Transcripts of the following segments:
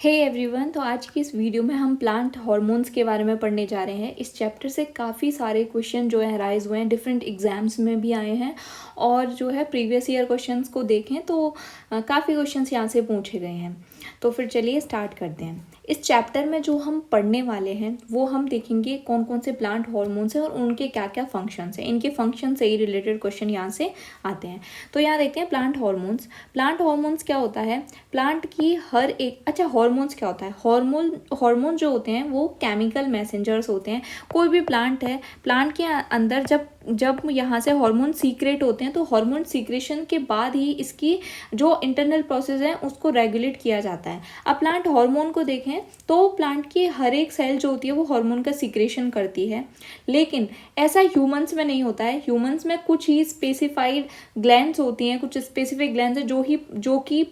Hey everyone, तो आज की इस वीडियो में हम प्लांट हार्मोन्स के बारे में पढ़ने जा रहे हैं। इस चैप्टर से काफ़ी सारे क्वेश्चन जो है राइज हुए हैं, डिफरेंट एग्जाम्स में भी आए हैं और जो है प्रीवियस ईयर क्वेश्चंस को देखें तो काफ़ी क्वेश्चंस यहाँ से पूछे गए हैं। तो फिर चलिए स्टार्ट करते हैं। इस चैप्टर में जो हम पढ़ने वाले हैं वो हम देखेंगे कौन कौन से प्लांट हार्मोन्स हैं और उनके क्या क्या फंक्शंस हैं। इनके फंक्शन से ही रिलेटेड क्वेश्चन यहाँ से आते हैं। तो यहाँ देखते हैं प्लांट हार्मोन्स। प्लांट हार्मोन्स क्या होता है? प्लांट की हर एक हार्मोन्स क्या होता है? हार्मोन जो होते हैं वो केमिकल मैसेंजर्स होते हैं। कोई भी प्लांट है, प्लांट के अंदर जब यहाँ से हार्मोन सीक्रेट होते हैं तो हार्मोन सीक्रेशन के बाद ही इसकी जो इंटरनल प्रोसेस है उसको रेगुलेट किया जाता है। अब प्लांट हार्मोन को देखें तो प्लांट की हर एक सेल जो होती है वो हार्मोन का सीक्रेशन करती है, लेकिन ऐसा ह्यूमंस में नहीं होता है। ह्यूमंस में कुछ ही स्पेसिफाइड ग्लैंड्स होती हैं, कुछ स्पेसिफिक ग्लैंड्स हैं जो कि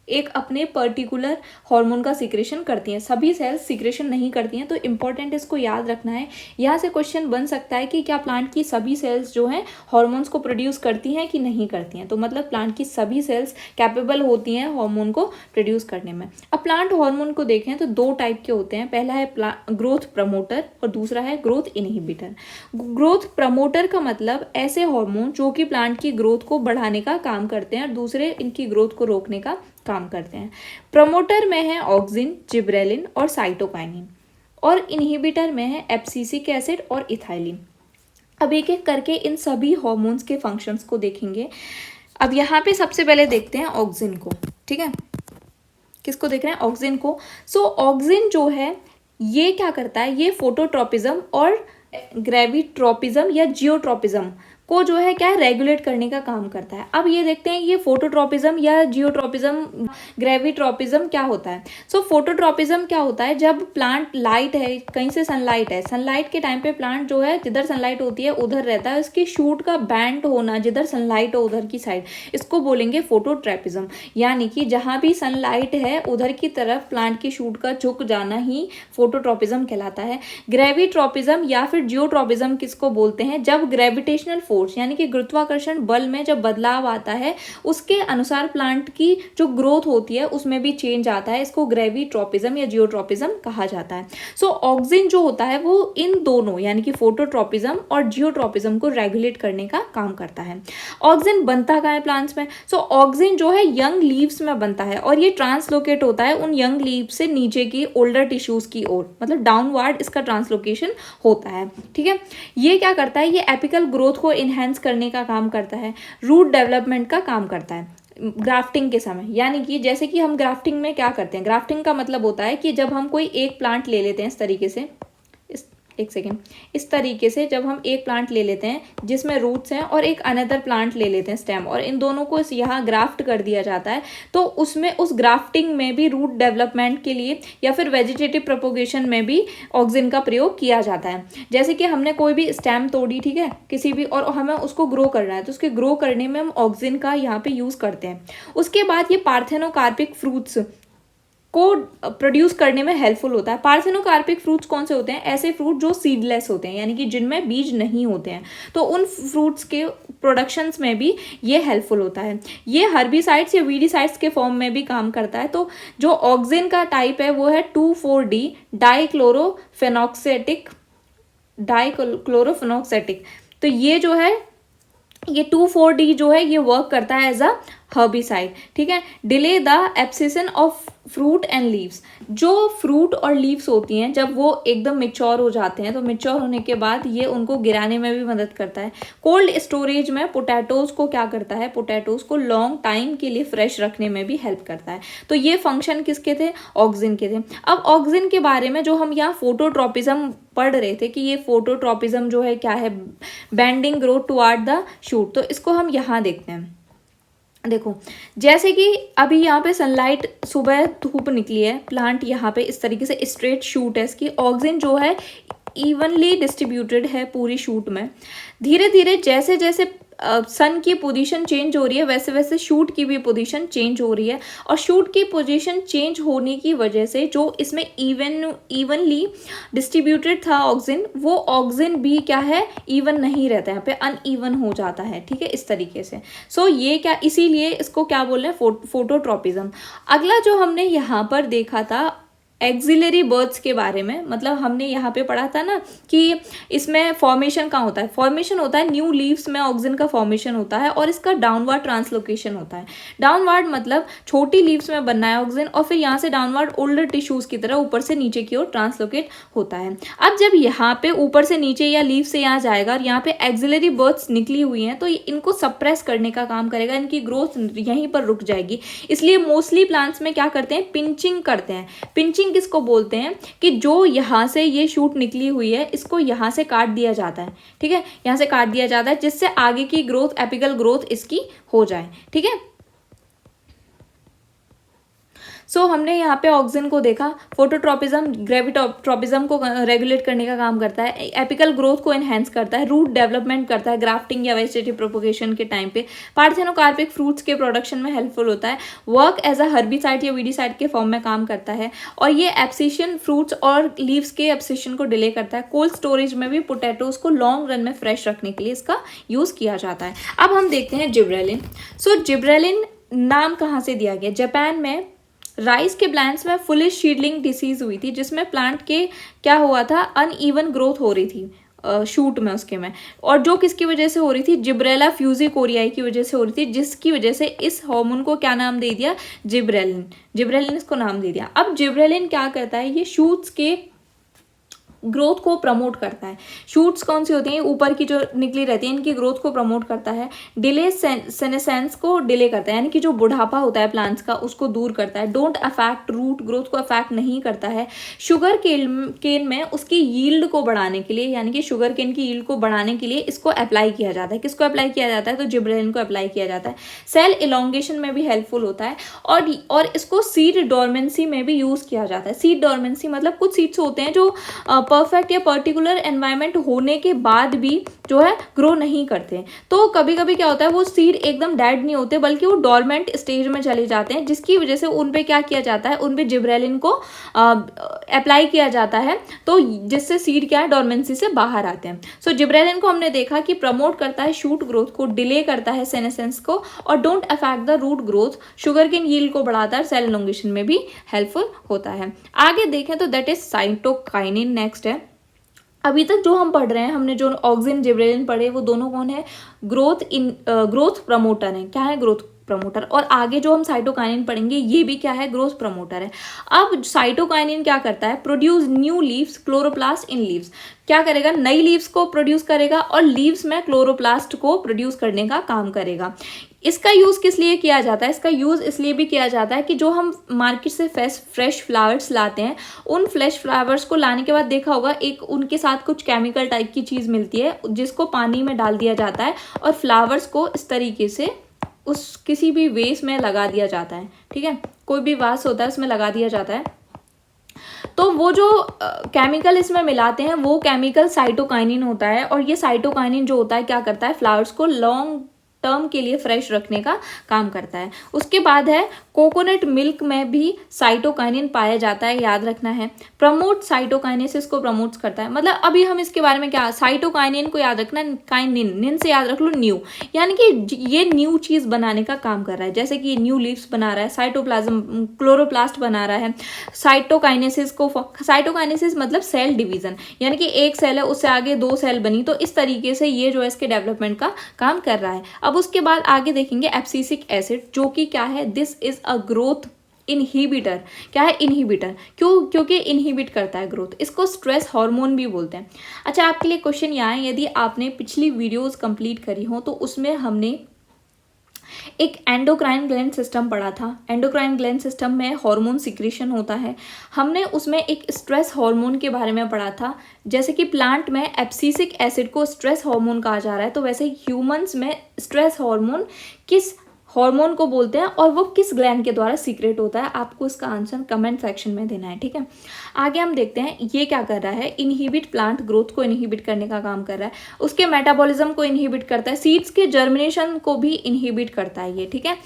एक अपने पर्टिकुलर हार्मोन का सीक्रेशन करती हैं। सभी सेल्स सीक्रेशन नहीं करती हैं, तो इम्पॉर्टेंट इसको याद रखना है। यहाँ से क्वेश्चन बन सकता है कि क्या प्लांट की सभी सेल्स जो हैं हार्मोन्स को प्रोड्यूस करती हैं कि नहीं करती हैं। तो मतलब प्लांट की सभी सेल्स कैपेबल होती हैं हार्मोन को प्रोड्यूस करने में। अब प्लांट हार्मोन को देखें तो दो टाइप के होते हैं। पहला है ग्रोथ प्रमोटर और दूसरा है ग्रोथ इनहिबिटर। ग्रोथ प्रमोटर का मतलब ऐसे हार्मोन जो कि प्लांट की ग्रोथ को बढ़ाने का काम करते हैं और दूसरे इनकी ग्रोथ को रोकने का काम करते हैं। प्रमोटर में है ऑक्सिन, जिबरेलिन और साइटोकाइनिन, और इनहिबिटर में है एब्सिसिक एसिड और इथाइलिन। अब एक एक करके इन सभी हार्मोन्स के फंक्शंस को देखेंगे। अब यहाँ पे सबसे पहले देखते हैं ऑक्सिन को। ठीक है, किसको देख रहे हैं? ऑक्सिन को। सो ऑक्सिन जो है ये क्या करता है? ये फोटोट्रोपिज्म और ग्रेविट्रोपिज्म या जियोट्रोपिज्म को जो है क्या है रेगुलेट करने का काम करता है। अब ये देखते हैं ये फोटोट्रोपिज्म या जियोट्रोपिज्म, ग्रेविट्रोपिज्म क्या होता है। सो फोटोट्रोपिज्म क्या होता है? जब प्लांट लाइट है, कहीं से सनलाइट है, सनलाइट के टाइम पे प्लांट जो है जिधर सनलाइट होती है उधर रहता है। इसकी शूट का बैंड होना जिधर सनलाइट हो उधर की साइड, इसको बोलेंगे फोटोट्रोपिज्म। यानी कि जहाँ भी सनलाइट है उधर की तरफ प्लांट की शूट का झुक जाना ही फोटोट्रोपिज्म कहलाता है। ग्रेविट्रोपिज्म या फिर जियोट्रोपिज्म किसको बोलते हैं? जब ग्रेविटेशनल फोर्स यानी कि गुरुत्वाकर्षण बल में जब बदलाव आता है उसके अनुसार प्लांट की जो ग्रोथ होती है उसमें भी चेंज आता है। इसको ग्रेविट्रोपिज्म या जियोट्रोपिज्म कहा जाता है। सो ऑक्सिन जो होता है वो इन दोनों यानी कि फोटोट्रोपिज्म और जियोट्रोपिज्म को रेगुलेट करने का काम करता है। ऑक्सिन बनता कहाँ है प्लांट्स में? सो ऑक्सिन जो है यंग लीव्स में बनता है और ये ट्रांसलोकेट होता है उन यंग लीव्स से नीचे की ओल्डर टिश्यूज की ओर, मतलब डाउनवर्ड इसका ट्रांसलोकेशन होता है। ठीक है, ये क्या करता है? ये एपिकल ग्रोथ को इनहेंस करने का काम करता है, रूट डेवलपमेंट का काम करता है ग्राफ्टिंग के समय। यानी कि जैसे कि हम ग्राफ्टिंग में क्या करते हैं? ग्राफ्टिंग का मतलब होता है कि जब हम कोई एक प्लांट ले लेते हैं इस तरीके से, इस तरीके से जब हम एक प्लांट ले लेते हैं जिसमें रूट्स हैं और एक अनदर प्लांट ले लेते हैं स्टेम, और इन दोनों को यहाँ ग्राफ्ट कर दिया जाता है, तो उसमें उस ग्राफ्टिंग में भी रूट डेवलपमेंट के लिए या फिर वेजिटेटिव प्रोपोगेशन में भी ऑक्सिन का प्रयोग किया जाता है। जैसे कि हमने कोई भी स्टेम तोड़ी, ठीक है, किसी भी, और हमें उसको ग्रो करना है तो उसके ग्रो करने में हम ऑक्सिन का यहाँ पे यूज करते हैं। उसके बाद ये पार्थेनोकार्पिक फ्रूट्स को प्रोड्यूस करने में हेल्पफुल होता है। पार्थेनोकार्पिक फ्रूट्स कौन से होते हैं? ऐसे फ्रूट जो सीडलेस होते हैं यानी कि जिनमें बीज नहीं होते हैं, तो उन फ्रूट्स के प्रोडक्शंस में भी ये हेल्पफुल होता है। ये हर्बिसाइड्स या वीडिसाइड्स के फॉर्म में भी काम करता है। तो जो ऑक्सिन का टाइप है वो है 2,4-D डाइक्लोरोफेनोक्सेटिक। तो ये जो है ये 2,4-D जो है ये वर्क करता है एज अ हर्बिसाइड। ठीक है, delay the abscission of fruit and leaves. जो फ्रूट और लीव्स होती हैं जब वो एकदम मेच्योर हो जाते हैं तो मेच्योर होने के बाद ये उनको गिराने में भी मदद करता है। कोल्ड स्टोरेज में पोटैटोज को क्या करता है? पोटैटोज को लॉन्ग टाइम के लिए फ्रेश रखने में भी हेल्प करता है। तो ये फंक्शन किसके थे? ऑक्सिन के थे। अब ऑक्सिन के बारे में जो हम यहाँ फोटोट्रोपिज्म पढ़ रहे थे कि ये फोटोट्रोपिज्म जो है क्या है? Bending growth toward the shoot. तो इसको हम यहाँ देखते हैं। देखो, जैसे कि अभी यहाँ पे सनलाइट, सुबह धूप निकली है, प्लांट यहाँ पे इस तरीके से स्ट्रेट शूट है, इसकी ऑक्सिन जो है इवनली डिस्ट्रीब्यूटेड है पूरी शूट में। धीरे धीरे जैसे जैसे सन की पोजीशन चेंज हो रही है वैसे वैसे शूट की भी पोजीशन चेंज हो रही है, और शूट की पोजीशन चेंज होने की वजह से जो इसमें इवनली डिस्ट्रीब्यूटेड था ऑक्सीजन, वो ऑक्सीजन भी क्या है, इवन नहीं रहता है, यहाँ पे अनइवन हो जाता है, ठीक है, इस तरीके से। सो ये क्या, इसीलिए इसको क्या बोल रहे हैं, फोटोट्रॉपिज्म। अगला जो हमने यहाँ पर देखा था एक्सिलरी बर्ड्स के बारे में, मतलब हमने यहाँ पे पढ़ा था ना कि इसमें फॉर्मेशन कहाँ होता है, फॉर्मेशन होता है न्यू लीव्स में ऑक्सीजन का फॉर्मेशन होता है, और इसका डाउनवर्ड ट्रांसलोकेशन होता है। डाउनवर्ड मतलब छोटी लीव्स में बनना है ऑक्सीजन, और फिर यहाँ से डाउनवर्ड ओल्डर टिश्यूज की तरह ऊपर से नीचे की ओर ट्रांसलोकेट होता है। अब जब यहाँ पे ऊपर से नीचे या लीव से यहाँ जाएगा और यहाँ पे एक्सिलरी बर्ड्स निकली हुई हैं, तो इनको सप्रेस करने का काम करेगा, इनकी ग्रोथ यहीं पर रुक जाएगी। इसलिए मोस्टली प्लांट्स में क्या करते हैं, पिंचिंग करते हैं। पिंचिंग किसको बोलते हैं कि जो यहाँ से ये शूट निकली हुई है इसको यहाँ से काट दिया जाता है, ठीक है, यहाँ से काट दिया जाता है जिससे आगे की ग्रोथ, एपिकल ग्रोथ इसकी हो जाए, ठीक है। सो हमने यहाँ पे ऑक्सीजन को देखा, फोटोट्रॉपिज्म ग्रेविट्रॉपिज्म को रेगुलेट करने का काम करता है, एपिकल ग्रोथ को एनहेंस करता है, रूट डेवलपमेंट करता है ग्राफ्टिंग या वेजिटेटिव प्रोपोगेशन के टाइम पे, पार्थेनोकार्पिक फ्रूट्स के प्रोडक्शन में हेल्पफुल होता है, वर्क एज अ हर्बिसाइड या वीडिसाइड के फॉर्म में काम करता है, और ये एब्सिशन फ्रूट्स और लीव्स के एब्सिशन को डिले करता है। कोल्ड स्टोरेज में भी पोटैटोज को लॉन्ग रन में फ्रेश रखने के लिए इसका यूज किया जाता है। अब हम देखते हैं जिब्रेलिन। सो जिब्रेलिन नाम कहाँ से दिया गया, जापान में राइस के प्लांट्स में फुलिश शीडलिंग डिसीज हुई थी, जिसमें प्लांट के क्या हुआ था, अनइवन ग्रोथ हो रही थी शूट में उसके में, और जो किसकी वजह से हो रही थी, जिब्रेला फ्यूजिकोरियाई की वजह से हो रही थी, जिसकी वजह से इस हार्मोन को क्या नाम दे दिया, जिब्रेलिन। जिब्रेलिन इसको नाम दे दिया। अब जिब्रेलिन क्या करता है, ये शूट्स के ग्रोथ को प्रमोट करता है। शूट्स कौन सी होती हैं, ऊपर की जो निकली रहती है, इनकी ग्रोथ को प्रमोट करता है। डिले सेनेसेंस को डिले करता है, यानी कि जो बुढ़ापा होता है प्लांट्स का उसको दूर करता है। डोंट अफेक्ट रूट ग्रोथ को अफेक्ट नहीं करता है। शुगर केन में उसकी यील्ड को बढ़ाने के लिए, यानी कि शुगर केन की यील्ड को बढ़ाने के लिए इसको अप्लाई किया जाता है। किसको अप्लाई किया जाता है, तो जिब्रेलिन को अप्लाई किया जाता है। सेल इलोंगेशन में भी हेल्पफुल होता है, और इसको सीड डोरमेंसी में भी यूज किया जाता है। सीड डोरमेंसी मतलब कुछ सीड्स होते हैं जो परफेक्ट या पर्टिकुलर एनवायरनमेंट होने के बाद भी जो है ग्रो नहीं करते, तो कभी कभी क्या होता है, वो सीड एकदम डेड नहीं होते बल्कि वो डोरमेंट स्टेज में चले जाते हैं, जिसकी वजह से उन पे क्या किया जाता है, उन पे जिब्रेलिन को अप्लाई किया जाता है, तो जिससे सीड क्या है, डोरमेंसी से बाहर आते हैं। सो जिब्रेलिन को हमने देखा कि प्रमोट करता है शूट ग्रोथ को, डिले करता है सेनेसेंस को, और don't affect the root growth, sugarcane yield को बढ़ाता है, सेल इलोंगेशन में भी हेल्पफुल होता है। आगे देखें तो दैट इज साइटोकाइनिन नेक्स्ट है। अभी तक जो हम पढ़ रहे हैं, हमने जो ऑक्सिन जिब्रेलिन पढ़े, वो दोनों कौन है, ग्रोथ प्रमोटर है। क्या है, ग्रोथ प्रमोटर। और आगे जो हम साइटोकाइनिन पढ़ेंगे ये भी क्या है, ग्रोथ प्रमोटर है। अब साइटोकाइनिन क्या करता है, produce new leaves, chloroplast in leaves. क्या करेगा, नई लीव्स को प्रोड्यूस करेगा और लीव्स में क्लोरोप्लास्ट को प्रोड्यूस करने का काम करेगा। इसका यूज किस लिए किया जाता है, इसका यूज इसलिए भी किया जाता है कि जो हम मार्केट से फ्रेश फ्लावर्स लाते हैं, उन फ्रेश फ्लावर्स को लाने के बाद देखा होगा एक उनके साथ कुछ केमिकल टाइप की चीज मिलती है, जिसको पानी में डाल दिया जाता है और फ्लावर्स को इस तरीके से उस किसी भी वेस में लगा दिया जाता है, ठीक है, कोई भी वास होता है उसमें लगा दिया जाता है। तो वो जो केमिकल इसमें मिलाते हैं वो केमिकल साइटोकाइनिन होता है, और ये साइटोकाइनिन जो होता है क्या करता है, फ्लावर्स को लॉन्ग टर्म के लिए फ्रेश रखने का काम करता है। उसके बाद है कोकोनट मिल्क में भी साइटोकाइनिन पाया जाता है, याद रखना है। प्रमोट साइटोकाइनेसिस को प्रमोट करता है, मतलब अभी हम इसके बारे में क्या, साइटोकाइनिन को याद रखना, काइनिन, निन से याद रख लो न्यू, यानी कि ये न्यू चीज बनाने का काम कर रहा है, जैसे कि न्यू लीव्स बना रहा है, साइटोप्लाज्म क्लोरोप्लास्ट बना रहा है। साइटोकाइनेसिस मतलब सेल डिवीजन, यानी कि एक सेल है उससे आगे दो सेल बनी, तो इस तरीके से ये जो है इसके डेवलपमेंट का काम कर रहा है। अब उसके बाद आगे देखेंगे एब्सिसिक एसिड, जो कि क्या है, this is a growth inhibitor. क्या है, इनहिबिटर, क्योंकि इनहिबिट करता है ग्रोथ। इसको स्ट्रेस हार्मोन भी बोलते हैं। अच्छा, आपके लिए क्वेश्चन यहाँ है, यदि आपने पिछली वीडियोस कंप्लीट करी हो तो उसमें हमने एक एंडोक्राइन ग्लैंड सिस्टम पढ़ा था। एंडोक्राइन ग्लैंड सिस्टम में हार्मोन सिक्रीशन होता है। हमने उसमें एक स्ट्रेस हार्मोन के बारे में पढ़ा था, जैसे कि प्लांट में एब्सिसिक एसिड को स्ट्रेस हार्मोन कहा जा रहा है, तो वैसे ह्यूमंस में स्ट्रेस हार्मोन किस हार्मोन को बोलते हैं और वो किस ग्लैंड के द्वारा सीक्रेट होता है, आपको इसका आंसर कमेंट सेक्शन में देना है, ठीक है। आगे हम देखते हैं ये क्या कर रहा है, इनहिबिट प्लांट ग्रोथ को इनहिबिट करने का काम कर रहा है, उसके मेटाबॉलिज्म को इनहिबिट करता है, सीड्स के जर्मिनेशन को भी इनहिबिट करता है ये, ठीक है।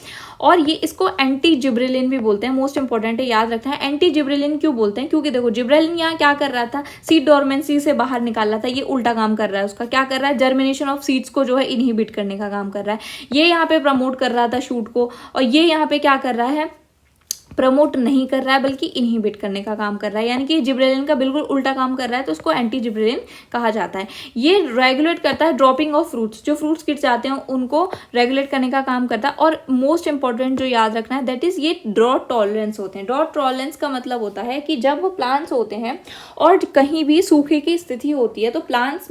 और ये इसको एंटी जिब्रेलिन भी बोलते हैं, मोस्ट इंपॉर्टेंट है याद रखना है। एंटी जिब्रेलिन क्यों बोलते हैं, क्योंकि देखो जिब्रेलिन यहाँ क्या कर रहा था, सीड डोरमेंसी से बाहर निकाल रहा था, ये उल्टा काम कर रहा है उसका, क्या कर रहा है, जर्मिनेशन ऑफ सीड्स को जो है इनहिबिट करने का काम कर रहा है। ये यहाँ पे प्रमोट कर रहा था शूट को, और ये यहाँ पे क्या कर रहा है, प्रमोट नहीं कर रहा है बल्कि इनहिबिट करने का काम कर रहा है, यानी कि जिब्रेलिन का बिल्कुल उल्टा काम कर रहा है, तो उसको एंटी जिब्रेलिन कहा जाता है। ये रेगुलेट करता है ड्रॉपिंग ऑफ फ्रूट्स, जो फ्रूट्स गिर जाते हैं उनको रेगुलेट करने का काम करता है। और मोस्ट इंपॉर्टेंट जो याद रखना है दैट इज ये ड्रॉट टॉलरेंस होते हैं। ड्रॉट टॉलरेंस का मतलब होता है कि जब वो प्लांट्स होते हैं और कहीं भी सूखे की स्थिति होती है तो प्लांट्स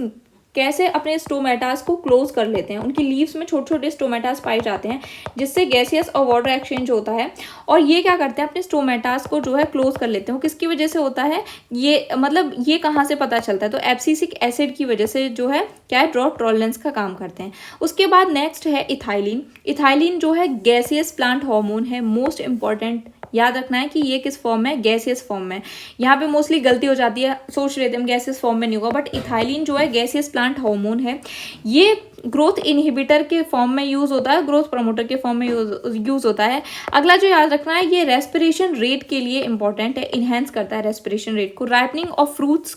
कैसे अपने स्टोमेटास को क्लोज कर लेते हैं, उनकी लीव्स में छोटे छोटे स्टोमेटास पाए जाते हैं जिससे गैसियस और वाटर एक्सचेंज होता है, और ये क्या करते हैं अपने स्टोमेटास को जो है क्लोज कर लेते हैं। किसकी वजह से होता है ये, मतलब ये कहाँ से पता चलता है, तो एब्सिसिक एसिड की वजह से जो है क्या है, ड्रॉट टॉलरेंस का काम करते हैं। उसके बाद नेक्स्ट है इथाइलिन। इथाइलिन जो है गैसियस प्लांट हार्मोन है, मोस्ट इंपॉर्टेंट याद रखना है कि ये किस फॉर्म में, गैसियस फॉर्म में। यहाँ पे मोस्टली गलती हो जाती है, सोच रहे थे हम गैसियस फॉर्म में नहीं होगा, बट इथाइलिन जो है गैसियस प्लांट हार्मोन है। ये ग्रोथ इनहिबिटर के फॉर्म में यूज होता है, ग्रोथ प्रमोटर के फॉर्म में यूज होता है। अगला जो याद रखना है, ये रेस्पिरेशन रेट के लिए इंपॉर्टेंट है, इनहेंस करता है रेस्पिरेशन रेट को। राइपनिंग ऑफ फ्रूट्स,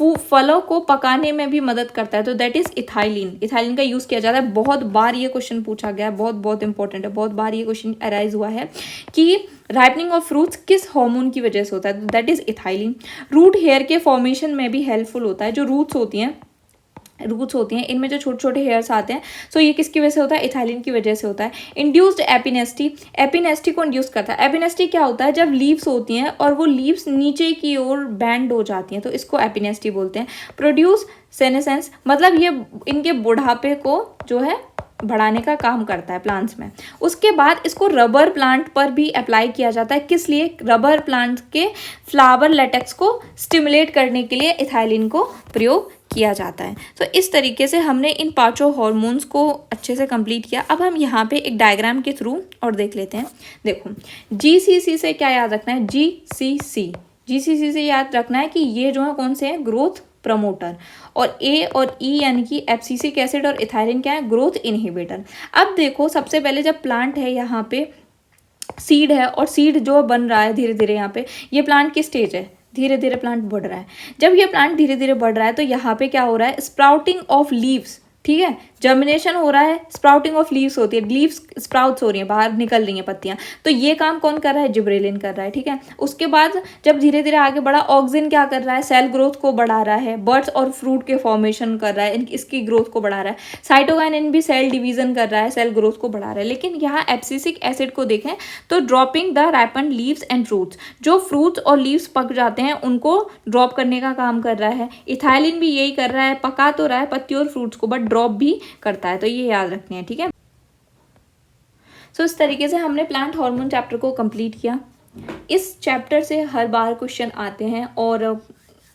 फलों को पकाने में भी मदद करता है, तो दैट इज इथाइलिन। इथाइलिन का यूज किया जाता है, बहुत बार ये क्वेश्चन पूछा गया है, बहुत बहुत इंपॉर्टेंट है, बहुत बार ये क्वेश्चन अराइज हुआ है कि राइपनिंग ऑफ फ्रूट्स किस हार्मोन की वजह से होता है, that is ethylene. Root hair के फॉर्मेशन में भी हेल्पफुल होता है, जो रूट्स होती हैं इनमें जो छोटे छोटे हेयर्स आते हैं, सो ये किसकी वजह से होता है, इथाइलिन की वजह से होता है। इंड्यूस्ड एपिनेस्टी, एपिनेस्टी को इंड्यूस करता है। एपिनेस्टी क्या होता है, जब लीव्स होती हैं और वो लीव्स नीचे की ओर बैंड हो जाती हैं तो इसको एपिनेस्टी बोलते हैं। प्रोड्यूस सेनेसेंस, मतलब ये इनके बुढ़ापे को जो है बढ़ाने का काम करता है प्लांट्स में। उसके बाद इसको रबर प्लांट पर भी अप्लाई किया जाता है, किस लिए, रबर प्लांट के फ्लावर लेटेक्स को स्टिमुलेट करने के लिए इथाइलिन को प्रयोग किया जाता है। तो इस तरीके से हमने इन पांचों हार्मोन्स को अच्छे से कंप्लीट किया। अब हम यहाँ पे एक डायग्राम के थ्रू और देख लेते हैं। देखो जीसीसी से क्या याद रखना है, जीसीसी से याद रखना है कि ये जो है कौन से हैं, ग्रोथ प्रमोटर, और ए और ई यानी कि एब्सिसिक एसिड और इथाइलिन क्या है, ग्रोथ इनहिबिटर। अब देखो सबसे पहले जब प्लांट है यहाँ पे सीड है और सीड जो बन रहा है धीरे धीरे, यहाँ पे ये प्लांट की स्टेज है, धीरे धीरे प्लांट बढ़ रहा है। जब ये प्लांट धीरे धीरे बढ़ रहा है तो यहाँ पे क्या हो रहा है, स्प्राउटिंग ऑफ लीव्स, ठीक है, जर्मिनेशन हो रहा है, स्प्राउटिंग ऑफ लीव्स होती है, लीव्स स्प्राउट्स हो रही हैं, बाहर निकल रही हैं पत्तियां, तो ये काम कौन कर रहा है, जिब्रेलिन कर रहा है, ठीक है। उसके बाद जब धीरे धीरे आगे बढ़ा, ऑक्सिन क्या कर रहा है, सेल ग्रोथ को बढ़ा रहा है, बर्ड्स और फ्रूट के फॉर्मेशन कर रहा है, इसकी ग्रोथ को बढ़ा रहा है। साइटोकाइनिन भी सेल डिवीजन कर रहा है, सेल ग्रोथ को बढ़ा रहा है। लेकिन यहाँ एब्सिसिक एसिड को देखें तो dropping the ripen leaves and fruits, जो फ्रूट्स और लीव्स पक जाते हैं उनको ड्रॉप करने का काम कर रहा है। इथाइलिन भी यही कर रहा है, पका तो रहा है पत्ती और फ्रूट्स को, बट ड्रॉप भी करता है, तो ये याद रखनी है, ठीक है। सो इस तरीके से हमने प्लांट हार्मोन चैप्टर को कंप्लीट किया। इस चैप्टर से हर बार क्वेश्चन आते हैं और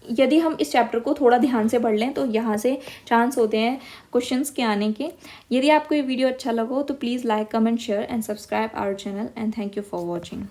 यदि हम इस चैप्टर को थोड़ा ध्यान से पढ़ लें तो यहाँ से चांस होते हैं क्वेश्चंस के आने के। यदि आपको ये वीडियो अच्छा लगा तो please like, comment, share and subscribe our channel and thank you for watching.